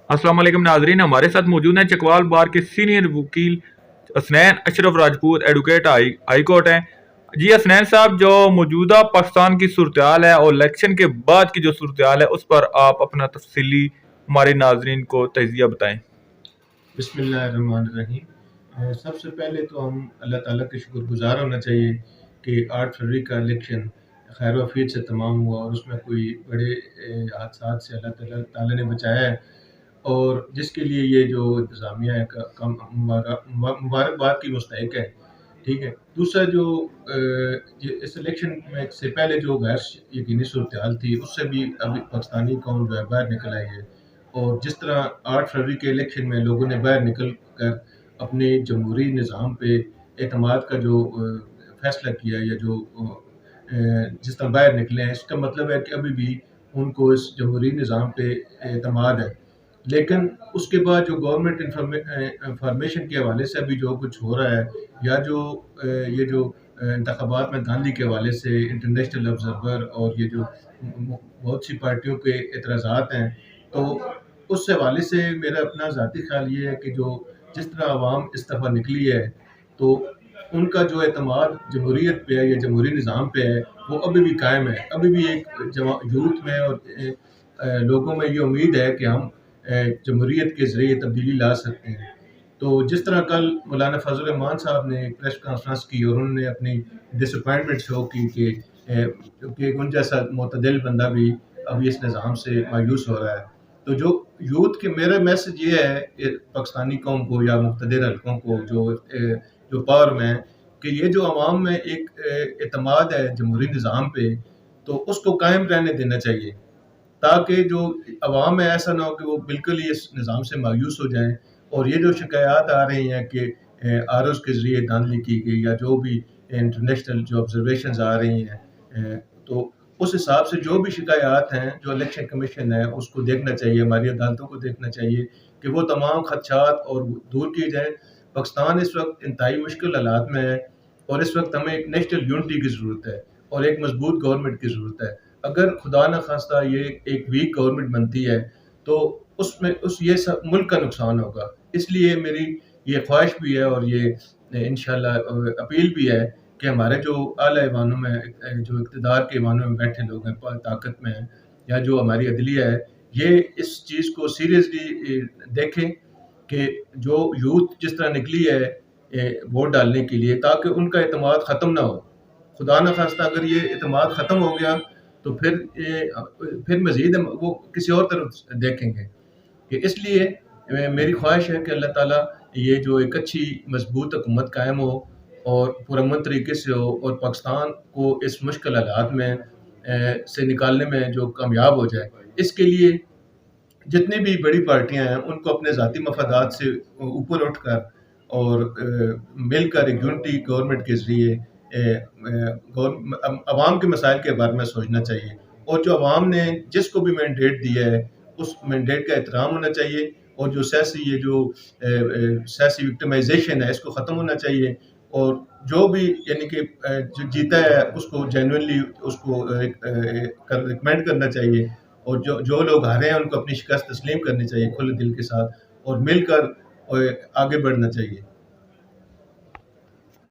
अस्सलाम वालेकुम नाजरीन, हमारे साथ मौजूद हैं चकवाल बार के सीनियर वकील Hasnain Ashraf Rajput, advocate high court हैं। जी हसनैन साहब, जो मौजूदा पाकिस्तान की सूरत हाल है और इलेक्शन के बाद की जो सूरत हाल है, उस पर आप अपना तफसीली हमारे नाजरीन को तजिया बताएं। बिस्मिल्लाहिर्रहमानिर्रहीम। सबसे पहले तो हम अल्लाह ताला के शुक्रगुजार होना चाहिए कि 8 फरवरी का इलेक्शन खैर वफीत से तमाम हुआ और उसमें कोई बड़े हादसा से अल्लाह ताला ने बचाया है, और जिसके लिए ये जो इंतज़ामिया है कम मुबारकबाद की मुस्तहिक है। ठीक है। दूसरा जो इस इलेक्शन में से पहले जो गैर यकीनी सूरत हाल थी, उससे भी अभी पाकिस्तानी कौम जो है बाहर निकल आई है। और जिस तरह 8 फरवरी के इलेक्शन में लोगों ने बाहर निकल कर अपने जमहूरी निज़ाम पे एतमाद का जो फैसला किया, या जो जिस तरह बाहर निकले हैं, इसका मतलब है कि अभी भी उनको इस जमहूरी निज़ाम पे एतमाद है। लेकिन उसके बाद जो गवर्नमेंट इंफॉर्मेशन के हवाले से अभी जो कुछ हो रहा है, या जो ये जो इंतखाबात में धांधली के हवाले से इंटरनेशनल ऑब्जर्वर और ये जो बहुत सी पार्टियों के एतराज़ात हैं, तो उस हवाले से मेरा अपना ज़ाती ख्याल ये है कि जो जिस तरह आवाम इस दफ़ा निकली है, तो उनका जो एतमाद जमहूरियत पे है या जमहूरी निज़ाम पे है, वो अभी भी कायम है। अभी भी एक यूथ में और लोगों में ये उम्मीद है कि हम जमहूरियत के ज़रिए तब्दीली ला सकते हैं। तो जिस तरह कल मौलाना फजल रहमान साहब ने प्रेस कॉन्फ्रेंस की और उन्होंने अपनी डिसअपॉइंटमेंट शो की कि उन जैसा मुतदिल बंदा भी अभी इस निज़ाम से मायूस हो रहा है। तो जो यूथ के मेरा मैसेज ये है पाकिस्तानी कौम को या मुक़्तदिर हलकों को जो पावर में है, कि ये जो अवाम में एक एतमाद है जमहूरी निज़ाम पे, तो उसको कायम रहने देना चाहिए, ताकि जो अवाम है ऐसा ना हो कि वो बिल्कुल ही इस निज़ाम से मायूस हो जाएं। और ये जो शिकायत आ रही हैं कि आरओज़ के ज़रिए धांधली की गई, या जो भी इंटरनेशनल जो ऑब्जर्वेशंस आ रही हैं, तो उस हिसाब से जो भी शिकायत हैं, जो इलेक्शन कमीशन है उसको देखना चाहिए, हमारी अदालतों को देखना चाहिए कि वो तमाम खदशात और दूर किए जाएँ। पाकिस्तान इस वक्त इंतहाई मुश्किल हालात में है, और इस वक्त हमें एक नेशनल यूनिटी की ज़रूरत है और एक मजबूत गवर्नमेंट की ज़रूरत है। अगर खुदा न खास्ता ये एक वीक गवर्नमेंट बनती है, तो उसमें ये सब मुल्क का नुकसान होगा। इसलिए मेरी ये ख्वाहिश भी है, और ये इंशाल्लाह अपील भी है कि हमारे जो आला ऐवानों में जो इक़्तिदार के ऐवानों में बैठे लोग हैं, ताकत में हैं, या जो हमारी अदलिया है, ये इस चीज़ को सीरियसली देखें कि जो यूथ जिस तरह निकली है वोट डालने के लिए, ताकि उनका एतमाद ख़त्म ना हो। खुदा न खास्ता अगर ये एतमाद ख़त्म हो गया, तो फिर मज़ीद हम वो किसी और तरफ देखेंगे। कि इसलिए मेरी ख्वाहिश है कि अल्लाह ताला ये जो एक अच्छी मजबूत हुकूमत कायम हो और पुरअमन तरीके से हो, और पाकिस्तान को इस मुश्किल हालात में से निकालने में जो कामयाब हो जाए। इसके लिए जितनी भी बड़ी पार्टियां हैं उनको अपने ज़ाती मफादात से ऊपर उठकर और मिलकर एक यूनिटी गवर्नमेंट के ज़रिए अवाम के मसाइल के बारे में सोचना चाहिए, और जो अवाम ने जिसको भी मैंडेट दिया है उस मैंडेट का एहतराम होना चाहिए, और जो सियासी विक्टिमाइजेशन है इसको ख़त्म होना चाहिए, और जो भी यानी कि जो जीता है उसको जेन्युइनली उसको रिकमेंड करना चाहिए, और जो लोग हारे हैं उनको अपनी शिकस्त तस्लीम करनी चाहिए खुले दिल के साथ, और मिलकर आगे बढ़ना चाहिए।